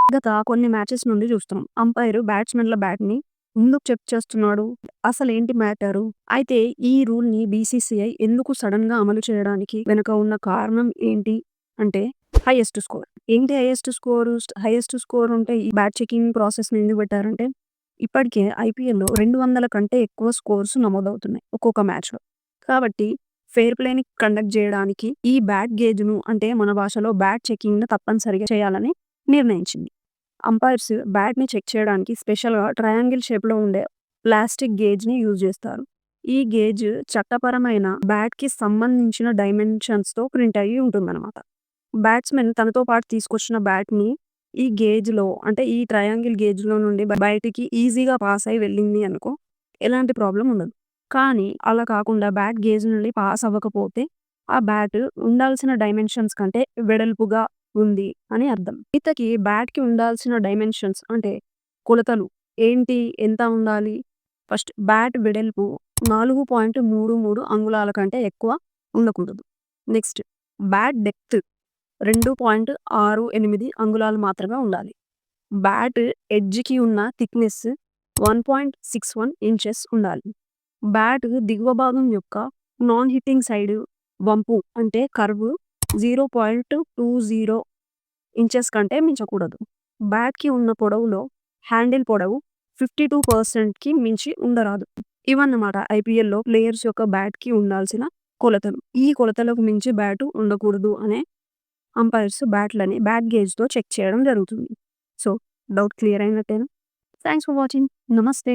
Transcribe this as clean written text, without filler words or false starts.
గత కొన్ని మ్యాచెస్ నుండి చూస్తున్నాం. అంపైర్ బ్యాట్స్‌మెన్‌ల బ్యాట్‌ని ఎందుకు చెక్ చేస్తున్నాడు? అసలేంటి మ్యాటరు? అయితే ఈ రూల్‌ని బీసీసీఐ ఎందుకు సడెన్‌గా అమలు చేయడానికి వెనుక ఉన్న కారణం ఏంటి అంటే హైయెస్ట్ స్కోర్. ఏంటి హైయెస్ట్ స్కోరు? హైయెస్ట్ స్కోర్ ఉంటే ఈ బ్యాట్ చెకింగ్ ప్రాసెస్‌ని ఎందుకు పెట్టారంటే ఇప్పటికే ఐపీఎల్‌లో 200 కంటే ఎక్కువ స్కోర్స్ నమోదవుతున్నాయి ఒక్కొక్క మ్యాచ్‌లో. కాబట్టి ఫెయిర్ ప్లేని కండక్ట్ జేయడానికి ఈ బ్యాట్ గేజ్‌ను అంటే మన భాషలో బ్యాట్ చెకింగ్‌ని తప్పనిసరిగా చేయాలని నిర్ణయించింది. అంపైర్స్ బ్యాట్‌ని చెక్ చేయడానికి స్పెషల్‌గా ట్రయాంగిల్ షేప్‌లో ఉండే ప్లాస్టిక్ గేజ్‌ని యూజ్ జేస్తారు. ఈ గేజ్ చట్టపరమైన బ్యాట్‌కి సంబంధించిన డైమెన్షన్స్‌తో ప్రింట్ అయ్యి ఉంటుందన్నమాట. బ్యాట్స్‌మెన్ తనతో పాటు తీసుకొచ్చిన బ్యాట్‌ని ఈ గేజ్‌లో అంటే ఈ ట్రయాంగిల్ గేజ్‌లో నుండి బయటికి ఈజీగా పాస్ అయ్యి వెళ్ళింది అనుకో, ఎలాంటి ప్రాబ్లమ్ ఉండదు. కానీ అలా కాకుండా బ్యాట్ గేజ్ నుండి పాస్ అవ్వకపోతే ఆ బ్యాట్ ఉండాల్సిన డైమెన్షన్స్ కంటే వెడల్పుగా ఉంది అని అర్థం. ఈతకి బ్యాట్‌కి ఉండాల్సిన డైమెన్షన్స్ అంటే కొలతలు ఏంటి? ఎంత ఉండాలి? ఫస్ట్ బ్యాట్ వెడల్పు 4.33 అంగుళాల కంటే ఎక్కువ ఉండకూడదు. నెక్స్ట్ బ్యాట్ డెప్త్ 2.68 అంగుళాలు మాత్రమే ఉండాలి. బ్యాట్ ఎడ్జ్‌కి ఉన్న థిక్‌నెస్ 1.61 ఇంచెస్ ఉండాలి. బ్యాట్ దిగువ భాగం యొక్క నాన్ హిట్టింగ్ సైడ్ వంపు అంటే కర్వ్ 0.20 ఇంచెస్ కంటే మించకూడదు. బ్యాట్‌కి ఉన్న పొడవులో హ్యాండిల్ పొడవు 52%కి మించి ఉండరాదు. ఇవన్నమాట ఐపీఎల్‌లో ప్లేయర్స్ యొక్క బ్యాట్‌కి ఉండాల్సిన కొలతలు. ఈ కొలతలకు మించి బ్యాటు ఉండకూడదు అనే అంపైర్స్ బ్యాట్‌లని బ్యాట్ గేజ్‌తో చెక్ చేయడం జరుగుతుంది. సో, డౌట్ క్లియర్ అయినట్టేనా? Thanks for watching. నమస్తే.